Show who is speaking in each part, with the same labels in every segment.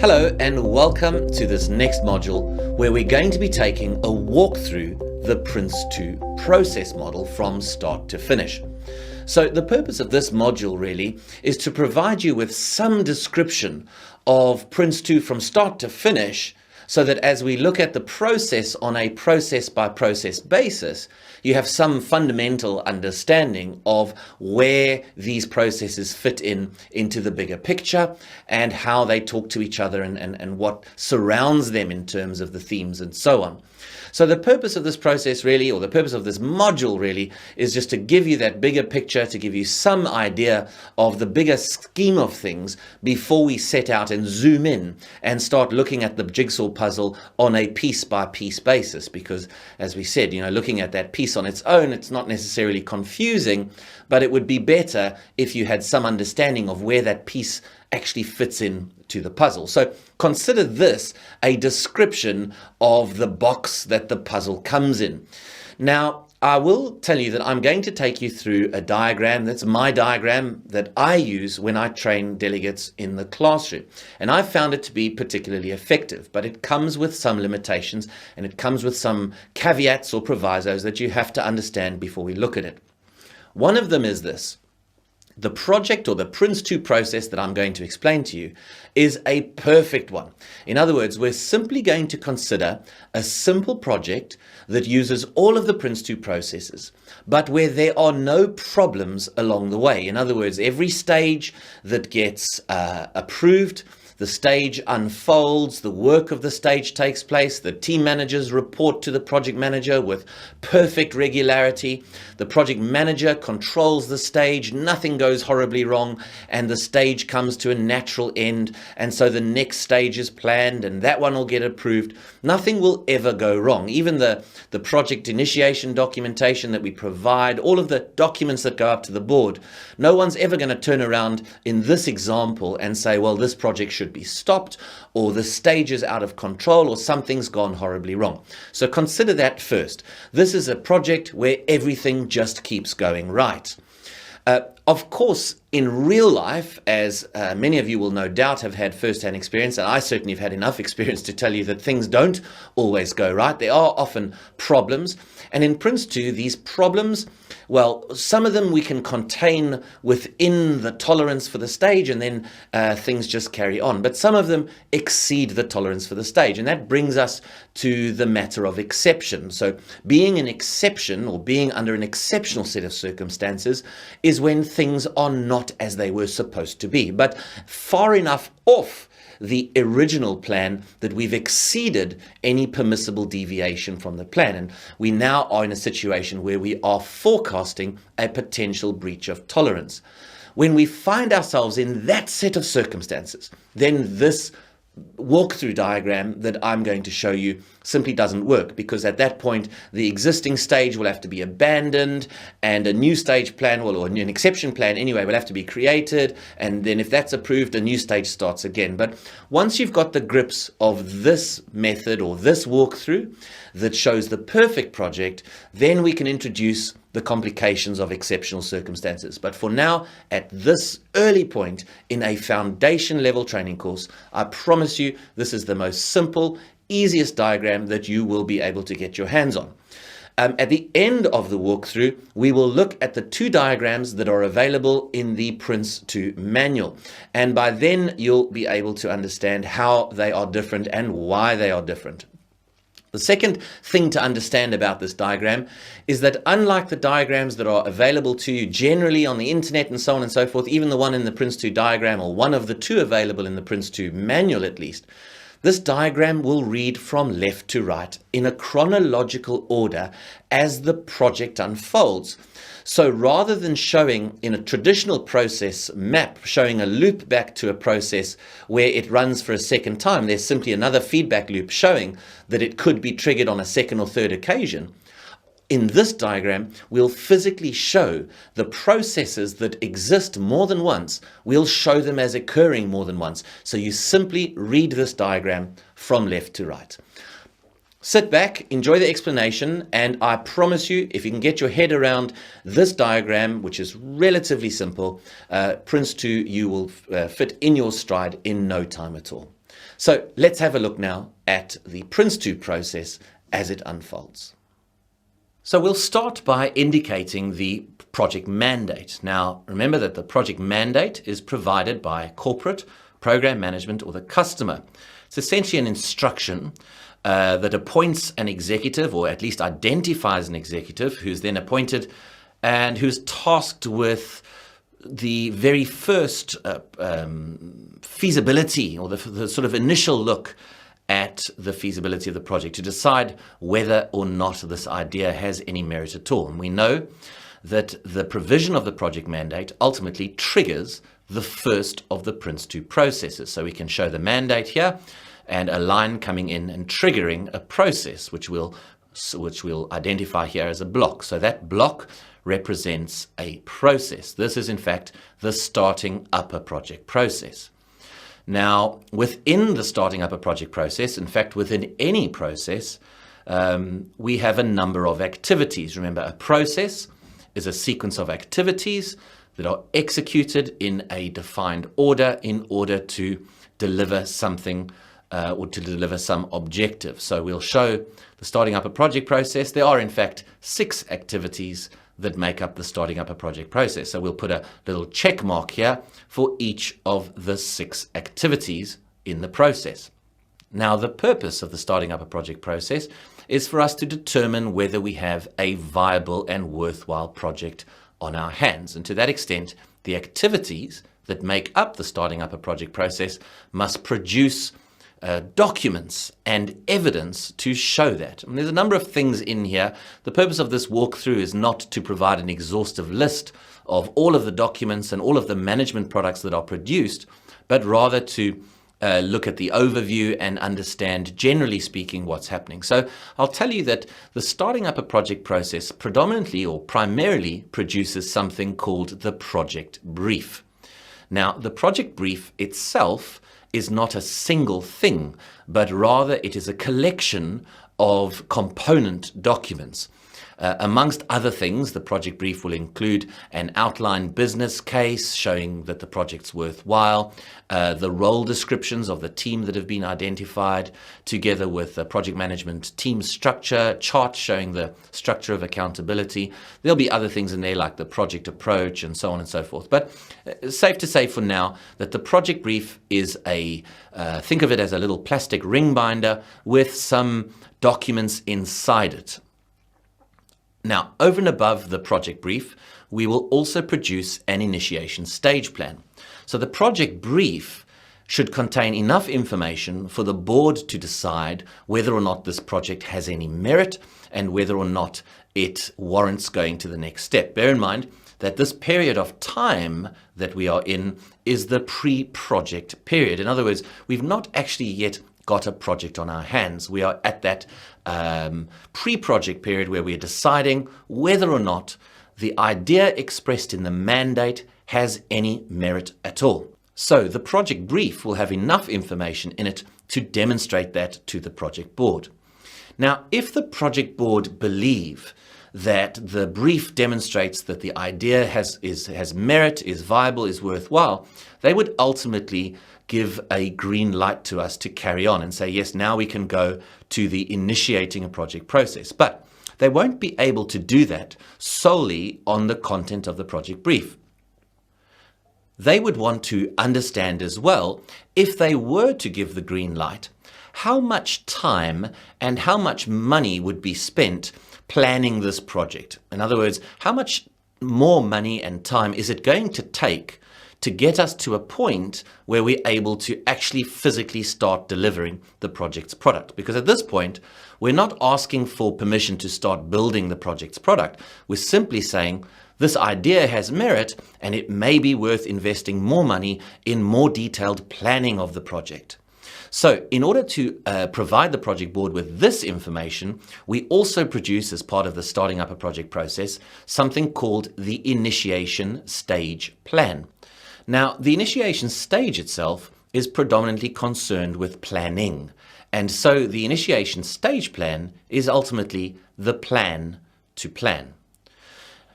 Speaker 1: Hello and welcome to this next module where we're going to be taking a walk through the Prince2 process model from start to finish. So the purpose of this module really is to provide you with some description of Prince2 from start to finish, so that as we look at the process on a process by process basis, you have some fundamental understanding of where these processes fit into the bigger picture and how they talk to each other and what surrounds them in terms of the themes and so on. So the purpose of this process really, or the purpose of this module really, is just to give you that bigger picture, to give you some idea of the bigger scheme of things before we set out and zoom in and start looking at the jigsaw puzzle on a piece by piece basis. Because as we said, looking at that piece on its own, it's not necessarily confusing, but it would be better if you had some understanding of where that piece actually fits in to the puzzle. So consider this a description of the box that the puzzle comes in. Now, I will tell you that I'm going to take you through a diagram. That's my diagram that I use when I train delegates in the classroom. And I found it to be particularly effective, but it comes with some limitations and it comes with some caveats or provisos that you have to understand before we look at it. One of them is this. The project or the Prince2 process that I'm going to explain to you is a perfect one. In other words, we're simply going to consider a simple project that uses all of the Prince2 processes, but where there are no problems along the way. In other words, every stage that gets approved, the stage unfolds, the work of the stage takes place, the team managers report to the project manager with perfect regularity, the project manager controls the stage, nothing goes horribly wrong, and the stage comes to a natural end, and so the next stage is planned and that one will get approved. Nothing will ever go wrong. Even the project initiation documentation that we provide, all of the documents that go up to the board, no one's ever going to turn around in this example and say, well, this project should be stopped, or the stage is out of control, or something's gone horribly wrong. So consider that first. This is a project where everything just keeps going right. Of course, in real life, as many of you will no doubt have had first-hand experience, and I certainly have had enough experience to tell you that things don't always go right. There are often problems, and in Prince2, these problems, well, some of them we can contain within the tolerance for the stage, and then things just carry on. But some of them exceed the tolerance for the stage, and that brings us to the matter of exception. So being an exception, or being under an exceptional set of circumstances, is when things are not as they were supposed to be, but far enough off the original plan that we've exceeded any permissible deviation from the plan. And we now are in a situation where we are forecasting a potential breach of tolerance. When we find ourselves in that set of circumstances, then this walkthrough diagram that I'm going to show you simply doesn't work, because at that point the existing stage will have to be abandoned and a new stage plan, or an exception plan anyway, will have to be created, and then if that's approved, a new stage starts again. But once you've got the grips of this method or this walkthrough that shows the perfect project, then we can introduce the complications of exceptional circumstances. But for now, at this early point in a foundation level training course, I promise you this is the most simple, easiest diagram that you will be able to get your hands on. At the end of the walkthrough, we will look at the two diagrams that are available in the Prince2 manual. And by then, you'll be able to understand how they are different and why they are different. The second thing to understand about this diagram is that unlike the diagrams that are available to you generally on the internet and so on and so forth, even the one in the Prince2 diagram, or one of the two available in the Prince2 manual at least, this diagram will read from left to right in a chronological order as the project unfolds. So rather than showing in a traditional process map, showing a loop back to a process where it runs for a second time, there's simply another feedback loop showing that it could be triggered on a second or third occasion. In this diagram, we'll physically show the processes that exist more than once. We'll show them as occurring more than once. So you simply read this diagram from left to right. Sit back, enjoy the explanation, and I promise you, if you can get your head around this diagram, which is relatively simple, Prince2 you will fit in your stride in no time at all. So let's have a look now at the Prince2 process as it unfolds. So we'll start by indicating the project mandate. Now, remember that the project mandate is provided by corporate, program management, or the customer. It's essentially an instruction that appoints an executive, or at least identifies an executive, who's then appointed and who's tasked with the very first feasibility, or the sort of initial look at the feasibility of the project, to decide whether or not this idea has any merit at all. And we know that the provision of the project mandate ultimately triggers the first of the Prince2 processes. So we can show the mandate here and a line coming in and triggering a process, which we'll identify here as a block. So that block represents a process. This is in fact the starting up a project process. Now, within the starting up a project process, in fact, within any process, we have a number of activities. Remember, a process is a sequence of activities that are executed in a defined order in order to deliver something or to deliver some objective. So we'll show the starting up a project process. There are, in fact, 6 activities that make up the starting up a project process. So we'll put a little check mark here for each of the 6 activities in the process. Now, the purpose of the starting up a project process is for us to determine whether we have a viable and worthwhile project on our hands. And to that extent, the activities that make up the starting up a project process must produce documents and evidence to show that. And there's a number of things in here. The purpose of this walkthrough is not to provide an exhaustive list of all of the documents and all of the management products that are produced, but rather to look at the overview and understand, generally speaking, what's happening. So I'll tell you that the starting up a project process predominantly or primarily produces something called the project brief. Now, the project brief itself is not a single thing, but rather it is a collection of component documents. Amongst other things, the project brief will include an outline business case showing that the project's worthwhile, the role descriptions of the team that have been identified, together with the project management team structure, charts showing the structure of accountability. There'll be other things in there like the project approach and so on and so forth. But safe to say for now that the project brief is think of it as a little plastic ring binder with some documents inside it. Now, over and above the project brief, we will also produce an initiation stage plan. So the project brief should contain enough information for the board to decide whether or not this project has any merit and whether or not it warrants going to the next step. Bear in mind that this period of time that we are in is the pre-project period. In other words, we've not actually yet got a project on our hands. We are at that pre-project period where we are deciding whether or not the idea expressed in the mandate has any merit at all. So the project brief will have enough information in it to demonstrate that to the project board. Now, if the project board believe that the brief demonstrates that the idea has merit, is viable, is worthwhile, they would ultimately give a green light to us to carry on and say, yes, now we can go to the initiating a project process. But they won't be able to do that solely on the content of the project brief. They would want to understand as well, if they were to give the green light, how much time and how much money would be spent planning this project. In other words, how much more money and time is it going to take to get us to a point where we're able to actually physically start delivering the project's product? Because at this point, we're not asking for permission to start building the project's product. We're simply saying, this idea has merit and it may be worth investing more money in more detailed planning of the project. So in order to provide the project board with this information, we also produce, as part of the starting up a project process, something called the initiation stage plan. Now, the initiation stage itself is predominantly concerned with planning. And so the initiation stage plan is ultimately the plan to plan.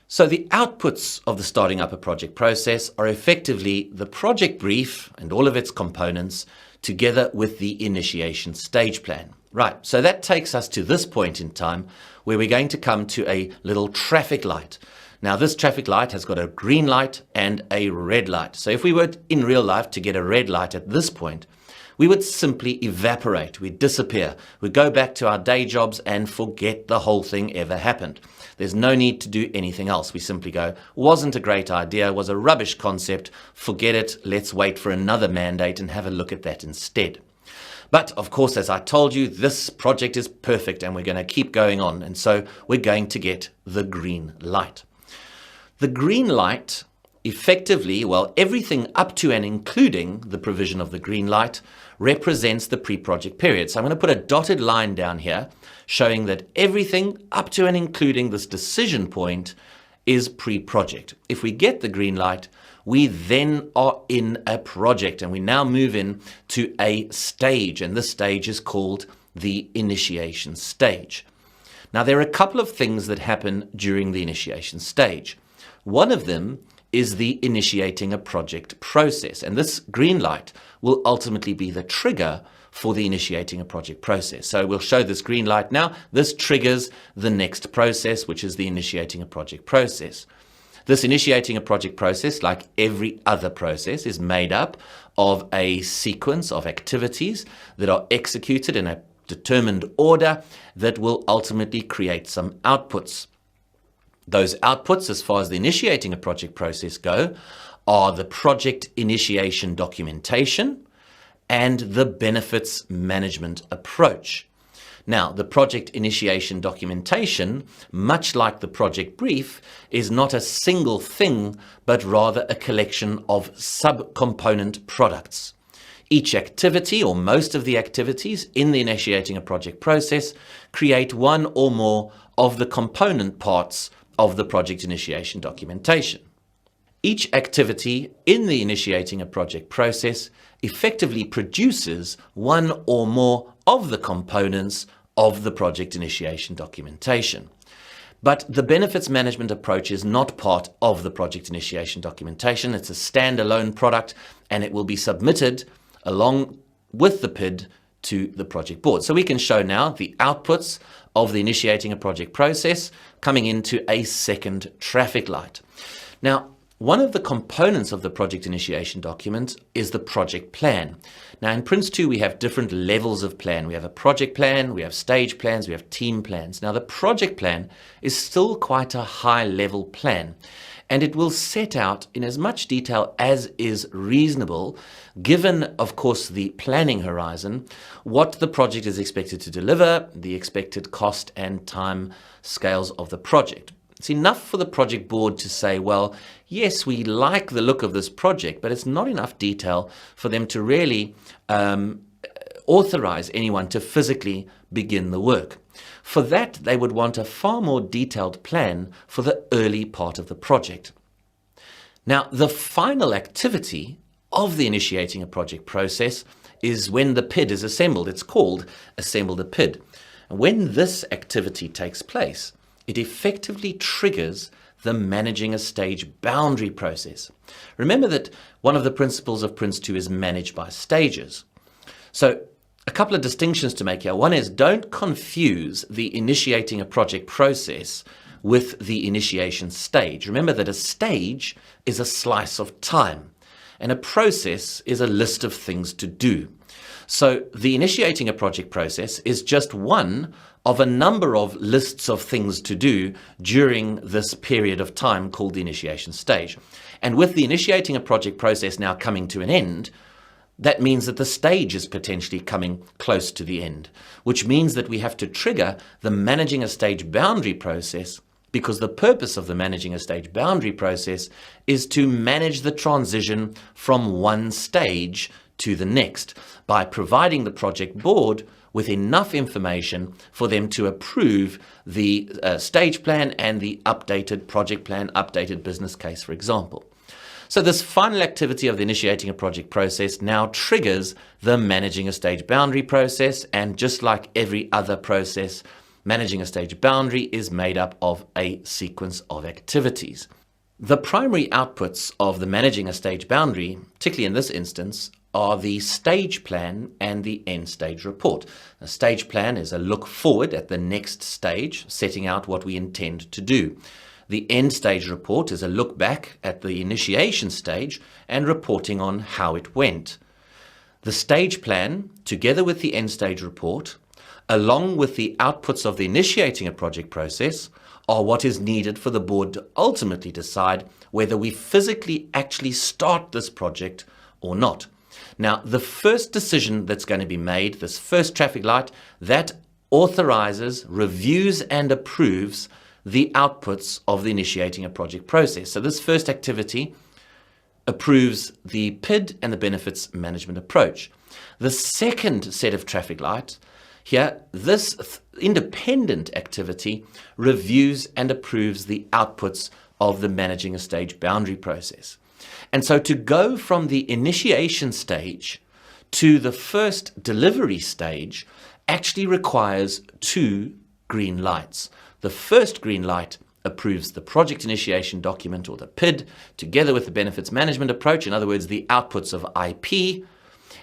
Speaker 1: So the outputs of the starting up a project process are effectively the project brief and all of its components, together with the initiation stage plan. Right, so that takes us to this point in time where we're going to come to a little traffic light. Now this traffic light has got a green light and a red light. So if we were in real life to get a red light at this point, we would simply evaporate, we'd disappear, we'd go back to our day jobs and forget the whole thing ever happened. There's no need to do anything else. We simply go, wasn't a great idea, was a rubbish concept, forget it, let's wait for another mandate and have a look at that instead. But of course, as I told you, this project is perfect and we're going to keep going on. And so we're going to get the green light. The green light effectively, well, everything up to and including the provision of the green light represents the pre-project period. So I'm going to put a dotted line down here showing that everything up to and including this decision point is pre-project. If we get the green light, we then are in a project and we now move in to a stage, and this stage is called the initiation stage. Now there are a couple of things that happen during the initiation stage. One of them is the initiating a project process, and this green light will ultimately be the trigger for the initiating a project process. So we'll show this green light now. This triggers the next process, which is the initiating a project process. This initiating a project process, like every other process, is made up of a sequence of activities that are executed in a determined order that will ultimately create some outputs. Those outputs, as far as the initiating a project process go, are the project initiation documentation and the benefits management approach. Now, the project initiation documentation, much like the project brief, is not a single thing, but rather a collection of subcomponent products. Each activity, or most of the activities in the initiating a project process, create one or more of the component parts of the project initiation documentation. Each activity in the initiating a project process effectively produces one or more of the components of the project initiation documentation. But the benefits management approach is not part of the project initiation documentation. It's a standalone product and it will be submitted along with the PID to the project board. So we can show now the outputs of the initiating a project process coming into a second traffic light. Now, one of the components of the project initiation document is the project plan. Now in Prince2 we have different levels of plan. We have a project plan, we have stage plans, we have team plans. Now the project plan is still quite a high level plan, and it will set out in as much detail as is reasonable, given of course the planning horizon, what the project is expected to deliver, the expected cost and time scales of the project. It's enough for the project board to say, well, yes, we like the look of this project, but it's not enough detail for them to really authorize anyone to physically begin the work. For that, they would want a far more detailed plan for the early part of the project. Now, the final activity of the initiating a project process is when the PID is assembled. It's called Assemble the PID. And when this activity takes place, it effectively triggers the managing a stage boundary process. Remember that one of the principles of Prince2 is managed by stages. So a couple of distinctions to make here. One is, don't confuse the initiating a project process with the initiation stage. Remember that a stage is a slice of time and a process is a list of things to do. So the initiating a project process is just one of a number of lists of things to do during this period of time called the initiation stage. And with the initiating a project process now coming to an end, that means that the stage is potentially coming close to the end, which means that we have to trigger the managing a stage boundary process, because the purpose of the managing a stage boundary process is to manage the transition from one stage to the next by providing the project board with enough information for them to approve the stage plan and the updated project plan, updated business case, for example. So this final activity of the initiating a project process now triggers the managing a stage boundary process, and just like every other process, managing a stage boundary is made up of a sequence of activities. The primary outputs of the managing a stage boundary, particularly in this instance, are the stage plan and the end stage report. A stage plan is a look forward at the next stage, setting out what we intend to do. The end stage report is a look back at the initiation stage and reporting on how it went. The stage plan, together with the end stage report, along with the outputs of the initiating a project process, are what is needed for the board to ultimately decide whether we physically actually start this project or not. Now, the first decision that's going to be made, this first traffic light, that authorizes, reviews and approves the outputs of the initiating a project process. So this first activity approves the PID and the benefits management approach. The second set of traffic lights here, this independent activity reviews and approves the outputs of the managing a stage boundary process. And so to go from the initiation stage to the first delivery stage actually requires two green lights. The first green light approves the project initiation document, or the PID, together with the benefits management approach, in other words, the outputs of IP.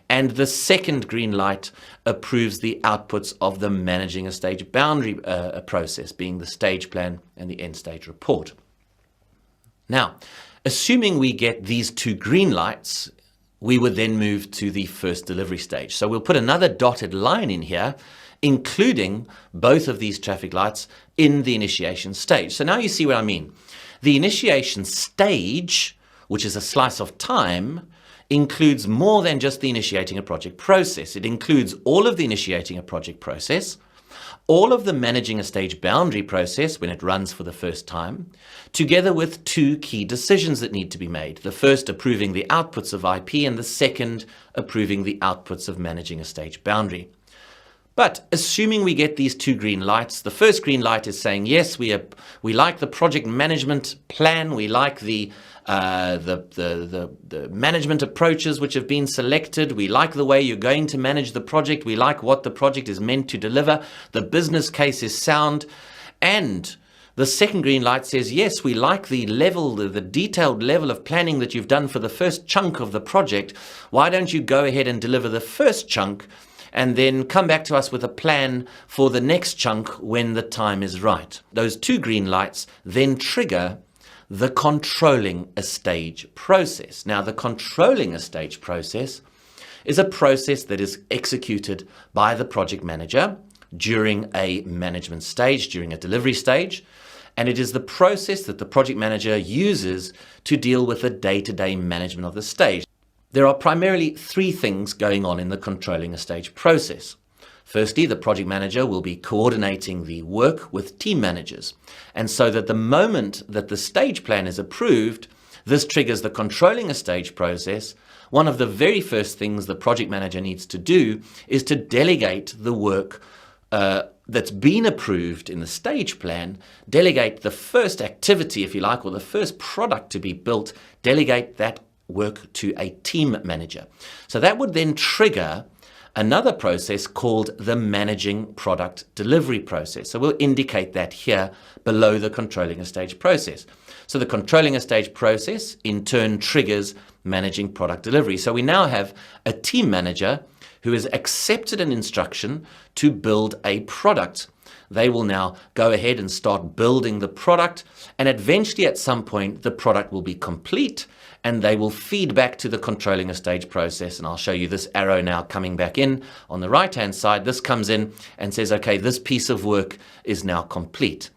Speaker 1: And the second green light approves the outputs of the managing a stage boundary process, being the stage plan and the end stage report. Now, assuming we get these two green lights, we would then move to the first delivery stage. So we'll put another dotted line in here, including both of these traffic lights in the initiation stage. So now you see what I mean. The initiation stage, which is a slice of time, includes more than just the initiating a project process. It includes all of the initiating a project process, all of the managing a stage boundary process when it runs for the first time, together with two key decisions that need to be made. The first approving the outputs of IP and the second approving the outputs of managing a stage boundary. But assuming we get these two green lights, the first green light is saying, yes, we like the project management plan, we like the management approaches which have been selected, we like the way you're going to manage the project, we like what the project is meant to deliver, the business case is sound, and the second green light says, yes, we like the level, the detailed level of planning that you've done for the first chunk of the project. Why don't you go ahead and deliver the first chunk and then come back to us with a plan for the next chunk when the time is right? Those two green lights then trigger the controlling a stage process. Now, the controlling a stage process is a process that is executed by the project manager during a management stage, during a delivery stage, and it is the process that the project manager uses to deal with the day-to-day management of the stage. There are primarily three things going on in the controlling a stage process. Firstly, the project manager will be coordinating the work with team managers. And so that the moment that the stage plan is approved, this triggers the controlling a stage process. One of the very first things the project manager needs to do is to delegate the work that's been approved in the stage plan, delegate the first activity, if you like, or the first product to be built, delegate that work to a team manager. So that would then trigger another process called the managing product delivery process. So we'll indicate that here below the controlling a stage process. So the controlling a stage process in turn triggers managing product delivery. So we now have a team manager who has accepted an instruction to build a product. They will now go ahead and start building the product, and eventually at some point the product will be complete and they will feed back to the controlling a stage process. And I'll show you this arrow now coming back in on the right hand side. This comes in and says, okay, this piece of work is now complete.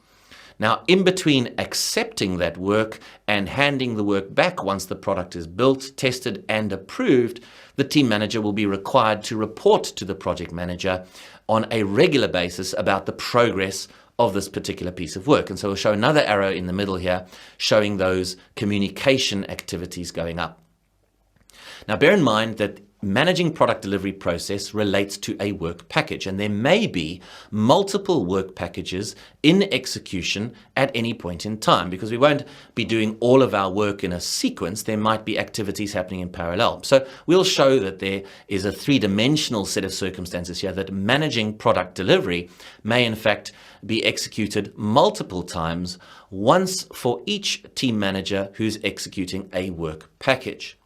Speaker 1: Now, in between accepting that work and handing the work back once the product is built, tested and approved, the team manager will be required to report to the project manager on a regular basis about the progress of this particular piece of work. And so we'll show another arrow in the middle here showing those communication activities going up. Now, bear in mind that managing product delivery process relates to a work package, and there may be multiple work packages in execution at any point in time, because we won't be doing all of our work in a sequence. There might be activities happening in parallel. So we'll show that there is a three-dimensional set of circumstances here that managing product delivery may in fact be executed multiple times, once for each team manager who's executing a work package.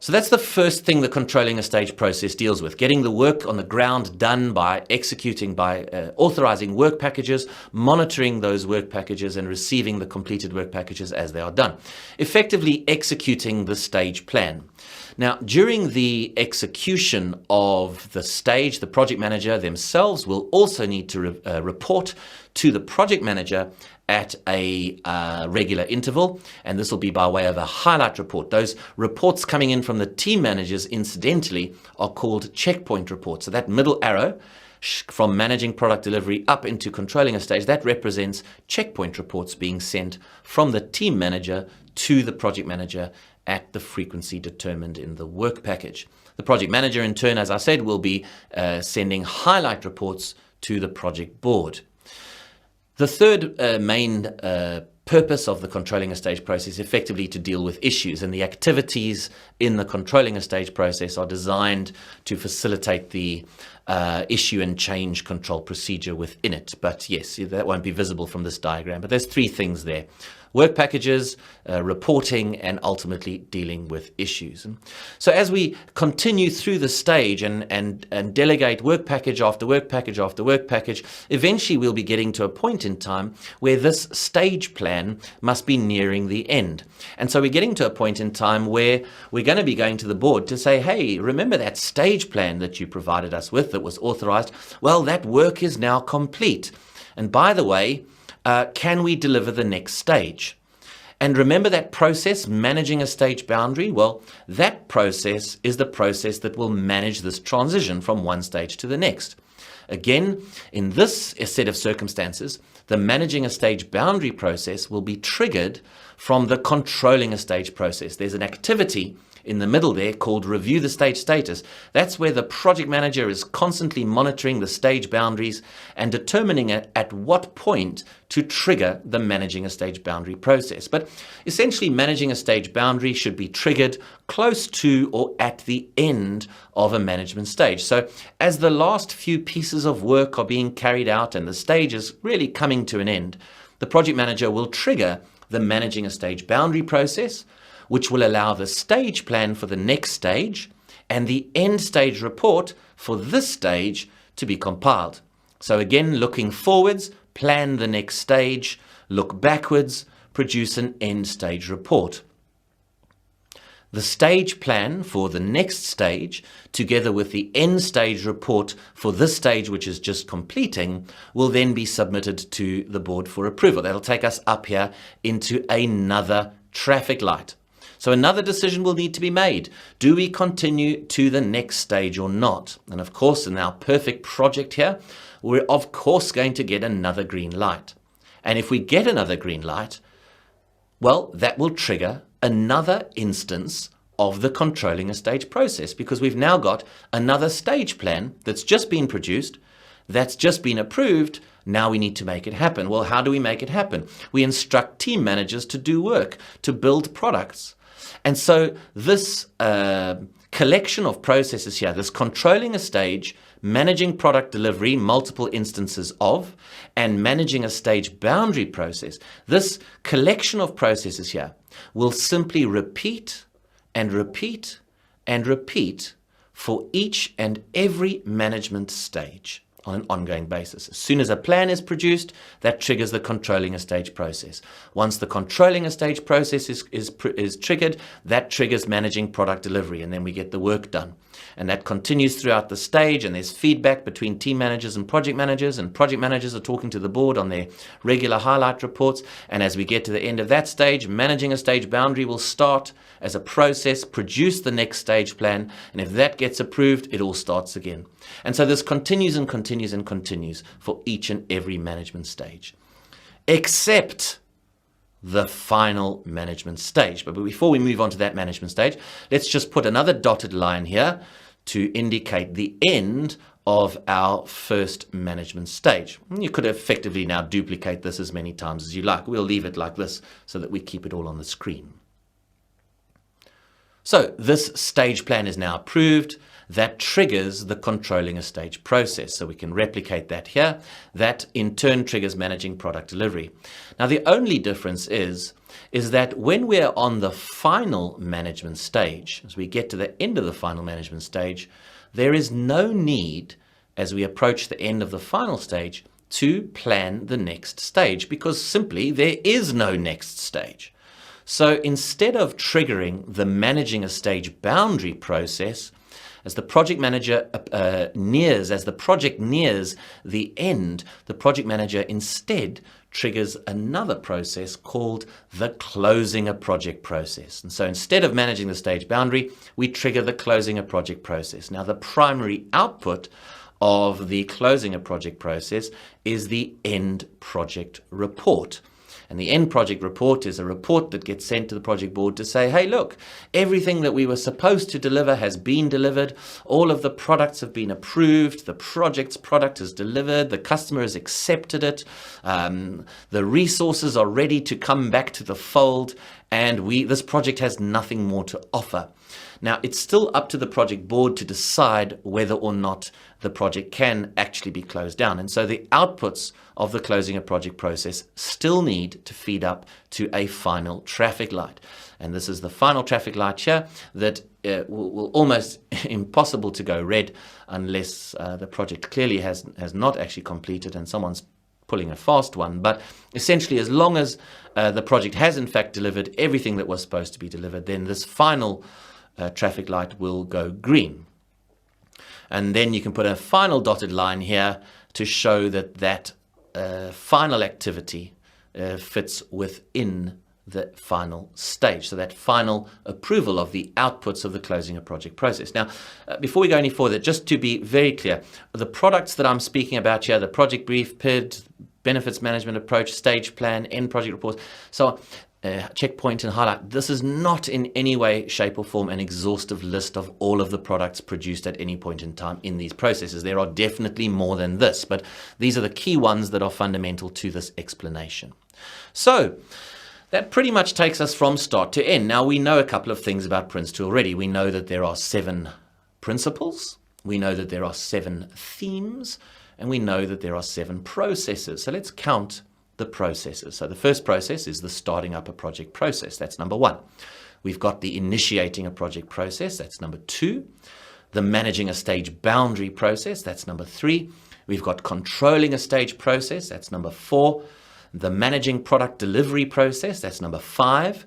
Speaker 1: So that's the first thing the controlling a stage process deals with, getting the work on the ground done by executing, by authorizing work packages, monitoring those work packages and receiving the completed work packages as they are done. Effectively executing the stage plan. Now, during the execution of the stage, the project manager themselves will also need to report to the project manager at a regular interval, and this will be by way of a highlight report. Those reports coming in from the team managers, incidentally, are called checkpoint reports. So that middle arrow from managing product delivery up into controlling a stage, that represents checkpoint reports being sent from the team manager to the project manager at the frequency determined in the work package. The project manager, in turn, as I said, will be sending highlight reports to the project board. The third main purpose of the controlling a stage process is effectively to deal with issues, and the activities in the controlling a stage process are designed to facilitate the issue and change control procedure within it. But yes, that won't be visible from this diagram, but there's three things there: work packages, reporting, and ultimately dealing with issues. And so as we continue through the stage and delegate work package after work package after work package, eventually we'll be getting to a point in time where this stage plan must be nearing the end. And so we're getting to a point in time where we're going to be going to the board to say, hey, remember that stage plan that you provided us with that was authorized? Well, that work is now complete. And by the way, can we deliver the next stage? And remember that process, managing a stage boundary? Well, that process is the process that will manage this transition from one stage to the next. Again, in this set of circumstances, the managing a stage boundary process will be triggered from the controlling a stage process. There's an activity in the middle there called review the stage status. That's where the project manager is constantly monitoring the stage boundaries and determining at what point to trigger the managing a stage boundary process. But essentially, managing a stage boundary should be triggered close to or at the end of a management stage. So as the last few pieces of work are being carried out and the stage is really coming to an end, the project manager will trigger the managing a stage boundary process, which will allow the stage plan for the next stage and the end stage report for this stage to be compiled. So again, looking forwards, plan the next stage, look backwards, produce an end stage report. The stage plan for the next stage, together with the end stage report for this stage, which is just completing, will then be submitted to the board for approval. That'll take us up here into another traffic light. So another decision will need to be made. Do we continue to the next stage or not? And of course, in our perfect project here, we're of course going to get another green light. And if we get another green light, well, that will trigger another instance of the controlling a stage process, because we've now got another stage plan that's just been produced, that's just been approved. Now we need to make it happen. Well, how do we make it happen? We instruct team managers to do work, to build products. And so this collection of processes here, this controlling a stage, managing product delivery, multiple instances of, and managing a stage boundary process, this collection of processes here will simply repeat and repeat and repeat for each and every management stage on an ongoing basis. As soon as a plan is produced, that triggers the controlling a stage process. Once the controlling a stage process is triggered, that triggers managing product delivery, and then we get the work done. And that continues throughout the stage, and there's feedback between team managers and project managers are talking to the board on their regular highlight reports. And as we get to the end of that stage, managing a stage boundary will start as a process, produce the next stage plan, and if that gets approved, it all starts again. And so this continues and continues and continues for each and every management stage, except the final management stage. But before we move on to that management stage, let's just put another dotted line here to indicate the end of our first management stage. You could effectively now duplicate this as many times as you like. We'll leave it like this so that we keep it all on the screen. So this stage plan is now approved. that triggers the controlling a stage process. So we can replicate that here. That in turn triggers managing product delivery. Now the only difference is that when we're on the final management stage, as we get to the end of the final management stage, there is no need, as we approach the end of the final stage, to plan the next stage, because simply there is no next stage. So instead of triggering the managing a stage boundary process, as the project nears the end, the project manager instead triggers another process called the closing a project process. And so instead of managing the stage boundary, we trigger the closing a project process. Now the primary output of the closing a project process is the end project report. And the end project report is a report that gets sent to the project board to say, hey, look, everything that we were supposed to deliver has been delivered. All of the products have been approved. The project's product is delivered. The customer has accepted it. The resources are ready to come back to the fold. And this project has nothing more to offer. Now, it's still up to the project board to decide whether or not the project can actually be closed down. And so the outputs of the closing a project process still need to feed up to a final traffic light. And this is the final traffic light here that will almost impossible to go red unless the project clearly has not actually completed and someone's pulling a fast one. But essentially, as long as the project has in fact delivered everything that was supposed to be delivered, then this final traffic light will go green. And then you can put a final dotted line here to show that final activity fits within the final stage. So that final approval of the outputs of the closing a project process. Now, before we go any further, just to be very clear, the products that I'm speaking about here, the project brief, PID, benefits management approach, stage plan, end project reports, so checkpoint and highlight. This is not in any way, shape or form an exhaustive list of all of the products produced at any point in time in these processes. There are definitely more than this, but these are the key ones that are fundamental to this explanation. So that pretty much takes us from start to end. Now we know a couple of things about Prince2 already. We know that there are 7 principles. We know that there are 7 themes, and we know that there are 7 processes. So let's count the processes. So the first process is the starting up a project process. That's number 1. We've got the initiating a project process. That's number 2. The managing a stage boundary process. That's number 3. We've got controlling a stage process. That's number 4. The managing product delivery process. That's number 5.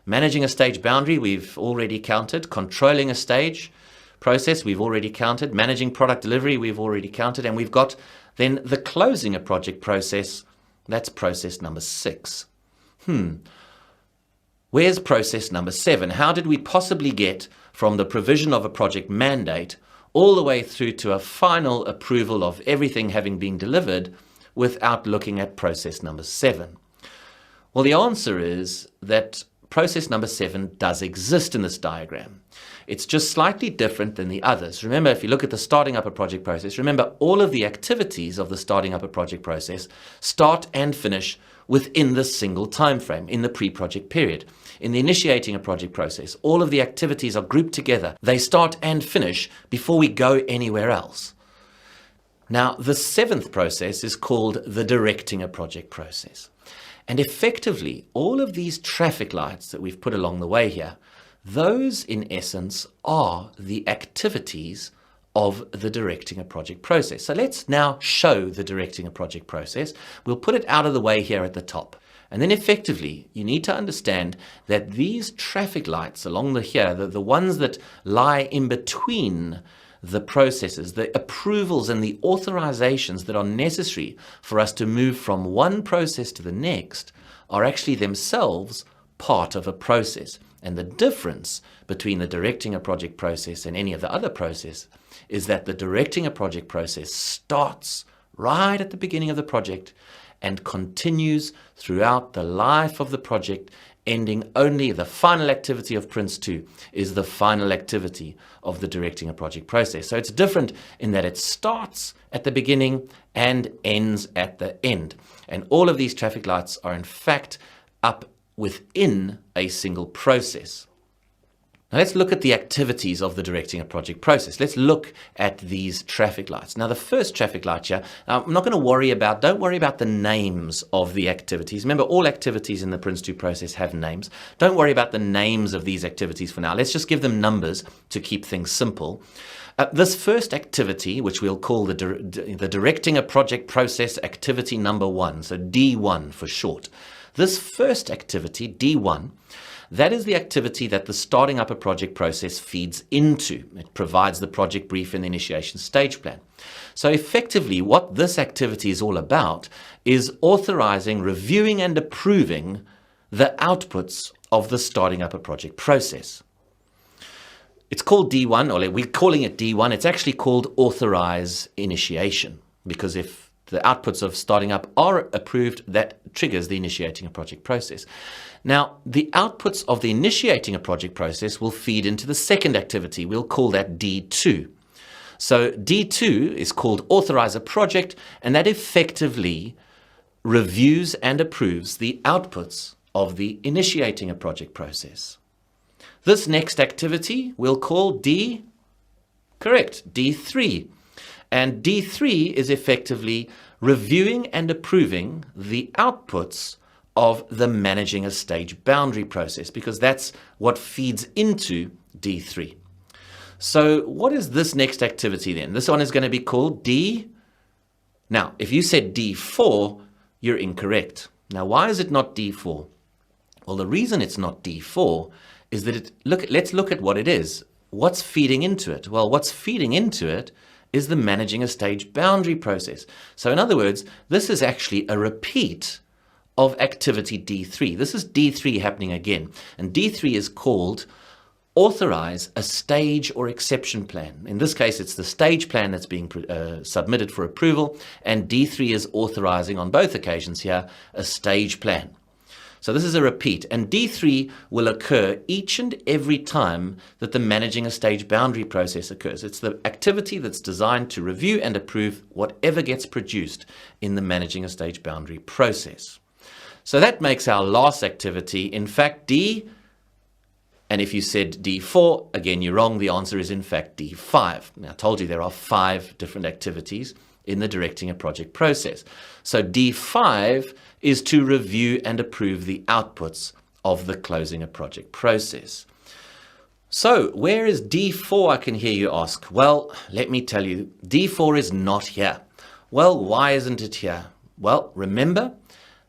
Speaker 1: Managing a stage boundary, we've already counted. Controlling a stage process, we've already counted. Managing product delivery, we've already counted. And we've got then the closing a project process. That's process number 6. Where's process number 7? How did we possibly get from the provision of a project mandate all the way through to a final approval of everything having been delivered without looking at process number 7? Well, the answer is that process number 7 does exist in this diagram. It's just slightly different than the others. Remember, if you look at the starting up a project process, remember all of the activities of the starting up a project process start and finish within this single time frame in the pre-project period. In the initiating a project process, all of the activities are grouped together. They start and finish before we go anywhere else. Now, the 7th process is called the directing a project process. And effectively, all of these traffic lights that we've put along the way here, those in essence are the activities of the directing a project process. So let's now show the directing a project process. We'll put it out of the way here at the top. And then effectively, you need to understand that these traffic lights along the ones that lie in between the processes, the approvals and the authorizations that are necessary for us to move from one process to the next, are actually themselves part of a process. And the difference between the directing a project process and any of the other process is that the directing a project process starts right at the beginning of the project and continues throughout the life of the project, ending only the final activity of Prince2 is the final activity of the directing a project process. So it's different in that it starts at the beginning and ends at the end. And all of these traffic lights are in fact up within a single process. Now let's look at the activities of the directing a project process. Let's look at these traffic lights. Now the first traffic light here, I'm not going to don't worry about the names of the activities. Remember, all activities in the Prince2 process have names. Don't worry about the names of these activities for now. Let's just give them numbers to keep things simple. This first activity, which we'll call the directing a project process activity number 1, so D1 for short. This first activity, D1, that is the activity that the starting up a project process feeds into. It provides the project brief and the initiation stage plan. So effectively, what this activity is all about is authorizing, reviewing, and approving the outputs of the starting up a project process. It's called D1, or we're calling it D1. It's actually called authorize initiation, because if the outputs of starting up are approved, that triggers the initiating a project process. Now, the outputs of the initiating a project process will feed into the second activity. We'll call that D2. So D2 is called authorize a project, and that effectively reviews and approves the outputs of the initiating a project process. This next activity we'll call D3. And D3 is effectively reviewing and approving the outputs of the managing a stage boundary process, because that's what feeds into D3. So what is this next activity then? This one is going to be called D. Now, if you said D4, you're incorrect. Now, why is it not D4? Well, the reason it's not D4 is that let's look at what it is. What's feeding into it? Well, what's feeding into it is the managing a stage boundary process. So in other words, this is actually a repeat of activity D3. This is D3 happening again. And D3 is called authorize a stage or exception plan. In this case, it's the stage plan that's being submitted for approval, and D3 is authorizing on both occasions here a stage plan. So this is a repeat, and D3 will occur each and every time that the managing a stage boundary process occurs. It's the activity that's designed to review and approve whatever gets produced in the managing a stage boundary process. So that makes our last activity, in fact, D. And if you said D4, again, you're wrong. The answer is, in fact, D5. Now, I told you there are 5 different activities in the directing a project process. So D5 is to review and approve the outputs of the closing a project process. So where is D4, I can hear you ask? Well, let me tell you, D4 is not here. Well, why isn't it here? Well, remember,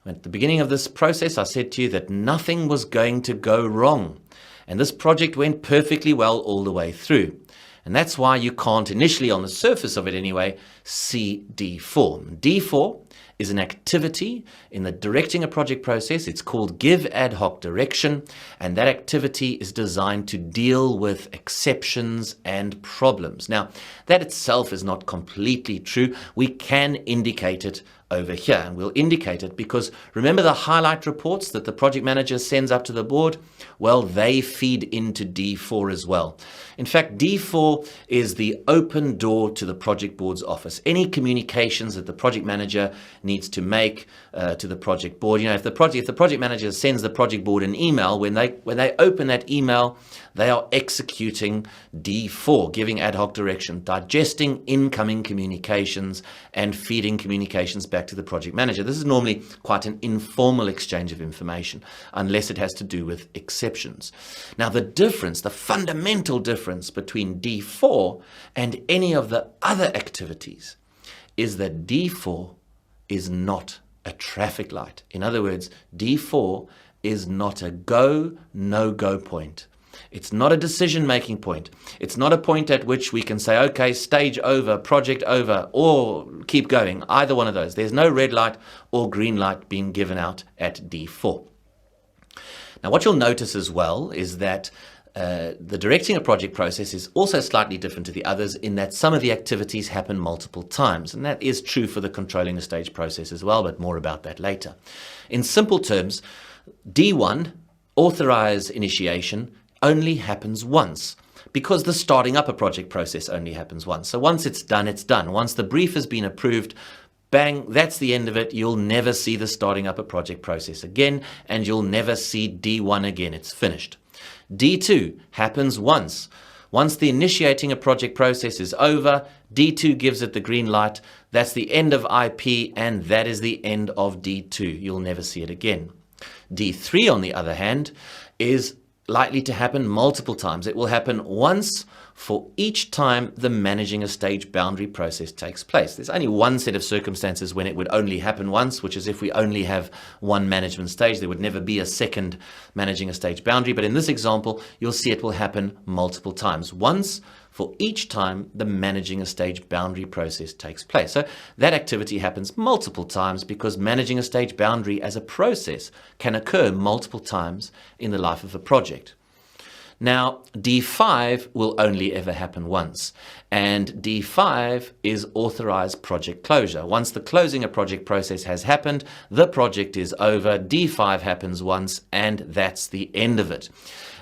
Speaker 1: at the beginning of this process, I said to you that nothing was going to go wrong. And this project went perfectly well all the way through. And that's why you can't initially, on the surface of it anyway, see D4. D4 is an activity in the directing a project process. It's called give ad hoc direction, and that activity is designed to deal with exceptions and problems. Now, that itself is not completely true. We can indicate it over here, and we'll indicate it because remember the highlight reports that the project manager sends up to the board? Well, they feed into D4 as well. In fact, D4 is the open door to the project board's office. Any communications that the project manager needs to make to the project board, if the project manager sends the project board an email, when they open that email, they are executing D4, giving ad hoc direction, digesting incoming communications and feeding communications back to the project manager. This is normally quite an informal exchange of information, unless it has to do with exceptions. Now, the fundamental difference between D4 and any of the other activities is that D4 is not a traffic light. In other words, D4 is not a go, no-go point. It's not a decision-making point. It's not a point at which we can say, okay, stage over, project over, or keep going, either one of those. There's no red light or green light being given out at D4. Now, what you'll notice as well is that the directing a project process is also slightly different to the others in that some of the activities happen multiple times. And that is true for the controlling a stage process as well, but more about that later. In simple terms, D1, authorize initiation, only happens once because the starting up a project process only happens once. So once it's done, it's done. Once the brief has been approved, bang, that's the end of it. You'll never see the starting up a project process again, and you'll never see D1 again. It's finished. D2 happens once. Once the initiating a project process is over, D2 gives it the green light. That's the end of IP, and that is the end of D2. You'll never see it again. D3, on the other hand, is likely to happen multiple times. It will happen once for each time the managing a stage boundary process takes place. There's only one set of circumstances when it would only happen once, which is if we only have one management stage. There would never be a second managing a stage boundary. But in this example, you'll see it will happen multiple times. Once for each time the managing a stage boundary process takes place. So that activity happens multiple times because managing a stage boundary as a process can occur multiple times in the life of a project. Now, D5 will only ever happen once, and D5 is authorized project closure. Once the closing a project process has happened, the project is over, D5 happens once, and that's the end of it.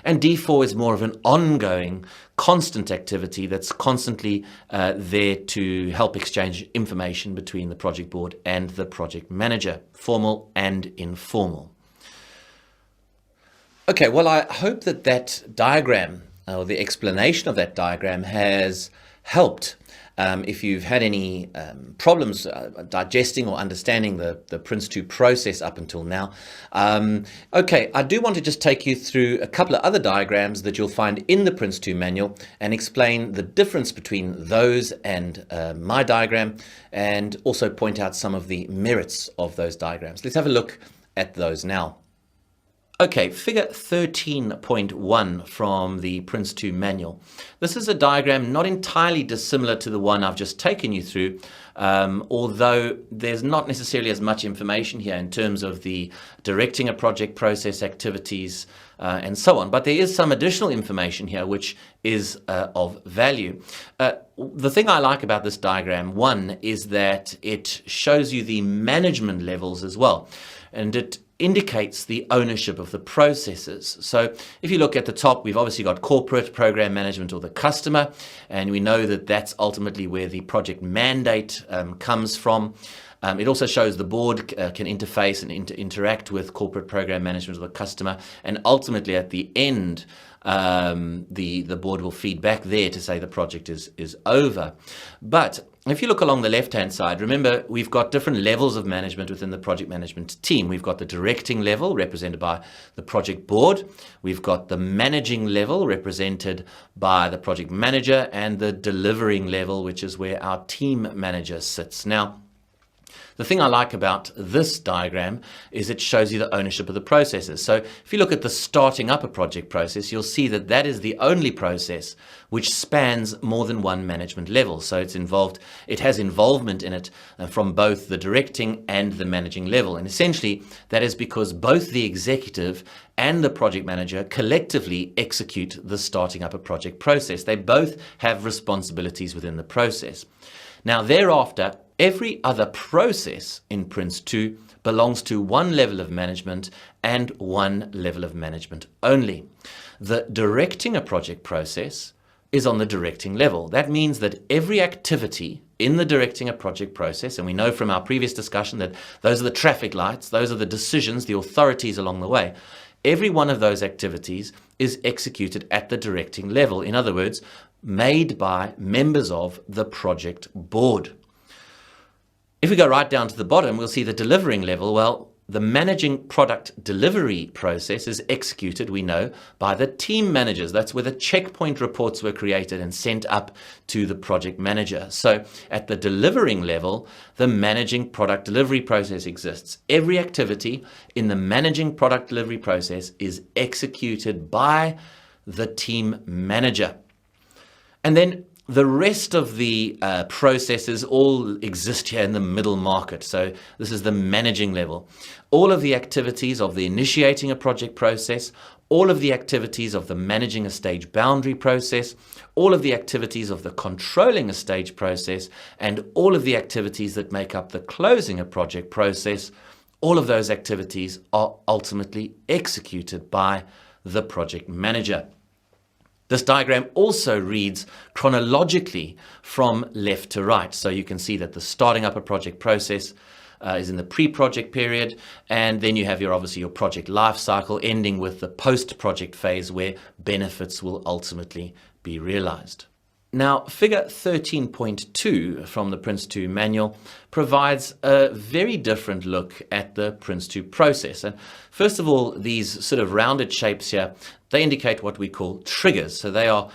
Speaker 1: And D4 is more of an ongoing, constant activity that's constantly there to help exchange information between the project board and the project manager, formal and informal. Okay, well, I hope that that diagram, or the explanation of that diagram, has helped. If you've had any problems digesting or understanding the Prince2 process up until now. Okay, I do want to just take you through a couple of other diagrams that you'll find in the Prince2 manual and explain the difference between those and my diagram, and also point out some of the merits of those diagrams. Let's have a look at those now. Okay, figure 13.1 from the Prince2 manual. This is a diagram not entirely dissimilar to the one I've just taken you through, although there's not necessarily as much information here in terms of the directing a project process activities and so on. But there is some additional information here which is of value. The thing I like about this diagram, one, is that it shows you the management levels as well. And it indicates the ownership of the processes. So if you look at the top, we've obviously got corporate, program management, or the customer, and we know that that's ultimately where the project mandate comes from. It also shows the board can interface and interact with corporate program management or the customer, and ultimately at the end, the board will feed back there to say the project is over. But if you look along the left-hand side, remember we've got different levels of management within the project management team. We've got the directing level represented by the project board. We've got the managing level represented by the project manager, and the delivering level, which is where our team manager sits. Now, the thing I like about this diagram is it shows you the ownership of the processes. So if you look at the starting up a project process, you'll see that that is the only process which spans more than one management level. So it has involvement in it from both the directing and the managing level. And essentially that is because both the executive and the project manager collectively execute the starting up a project process. They both have responsibilities within the process. Now thereafter, every other process in Prince2 belongs to one level of management and one level of management only. The directing a project process is on the directing level. That means that every activity in the directing a project process, and we know from our previous discussion that those are the traffic lights, those are the decisions, the authorities along the way. Every one of those activities is executed at the directing level. In other words, made by members of the project board. If we go right down to the bottom, we'll see the delivering level. Well, the managing product delivery process is executed, we know, by the team managers. That's where the checkpoint reports were created and sent up to the project manager. So at the delivering level, the managing product delivery process exists. Every activity in the managing product delivery process is executed by the team manager. And then the rest of the processes all exist here in the middle market. So this is the managing level. All of the activities of the initiating a project process, all of the activities of the managing a stage boundary process, all of the activities of the controlling a stage process, and all of the activities that make up the closing a project process, all of those activities are ultimately executed by the project manager. This diagram also reads chronologically from left to right. So you can see that the starting up a project process is in the pre-project period, and then you have obviously your project life cycle ending with the post-project phase where benefits will ultimately be realized. Now, figure 13.2 from the Prince2 manual provides a very different look at the Prince2 process. And first of all, these sort of rounded shapes here, they indicate what we call triggers. So they are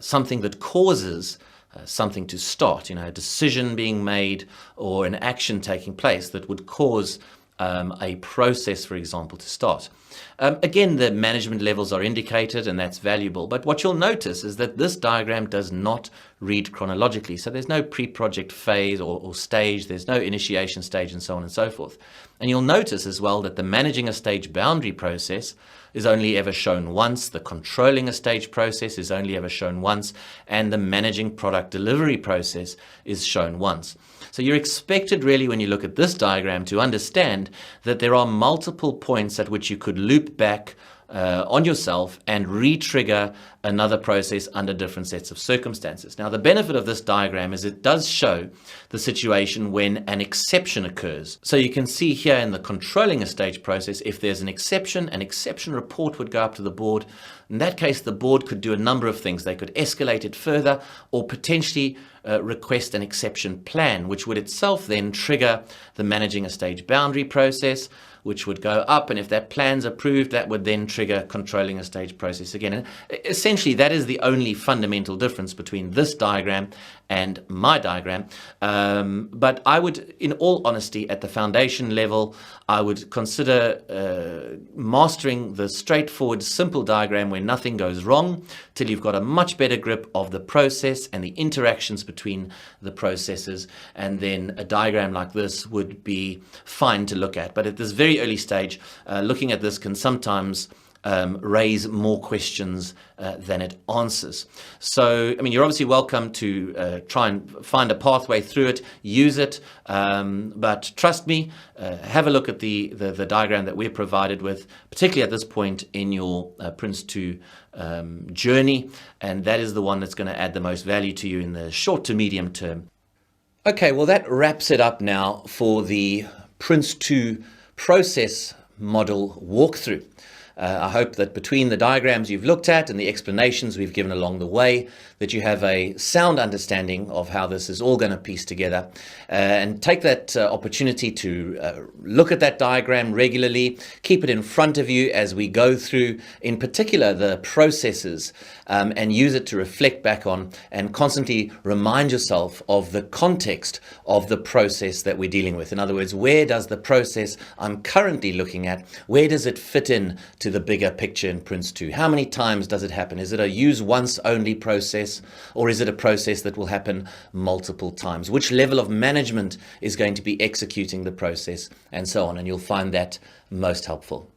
Speaker 1: something that causes something to start, a decision being made or an action taking place that would cause a process, for example, to start. Again, the management levels are indicated, and that's valuable. But what you'll notice is that this diagram does not read chronologically. So there's no pre-project phase or stage, there's no initiation stage, and so on and so forth. And you'll notice as well that the managing a stage boundary process is only ever shown once, the controlling a stage process is only ever shown once, and the managing product delivery process is shown once. So you're expected really when you look at this diagram to understand that there are multiple points at which you could loop back on yourself and re-trigger another process under different sets of circumstances. Now, the benefit of this diagram is it does show the situation when an exception occurs. So you can see here in the controlling a stage process, if there's an exception report would go up to the board. In that case, the board could do a number of things. They could escalate it further or potentially request an exception plan, which would itself then trigger the managing a stage boundary process, which would go up, and if that plan's approved, that would then trigger controlling a stage process again. And essentially, that is the only fundamental difference between this diagram and my diagram. But I would, in all honesty, at the foundation level, I would consider mastering the straightforward, simple diagram where nothing goes wrong till you've got a much better grip of the process and the interactions between the processes. And then a diagram like this would be fine to look at. But at this very early stage, looking at this can sometimes raise more questions than it answers. So, I mean, you're obviously welcome to try and find a pathway through it, use it, but trust me, have a look at the diagram that we're provided with, particularly at this point in your Prince2 journey, and that is the one that's going to add the most value to you in the short to medium term. Okay, well, that wraps it up now for the Prince2 process model walkthrough. I hope that between the diagrams you've looked at and the explanations we've given along the way, that you have a sound understanding of how this is all going to piece together, and take that opportunity to look at that diagram regularly, keep it in front of you as we go through, in particular, the processes, and use it to reflect back on and constantly remind yourself of the context of the process that we're dealing with. In other words, where does the process I'm currently looking at, where does it fit in to the bigger picture in Prince2? How many times does it happen? Is it a use once only process, or is it a process that will happen multiple times? Which level of management is going to be executing the process, and so on? And you'll find that most helpful.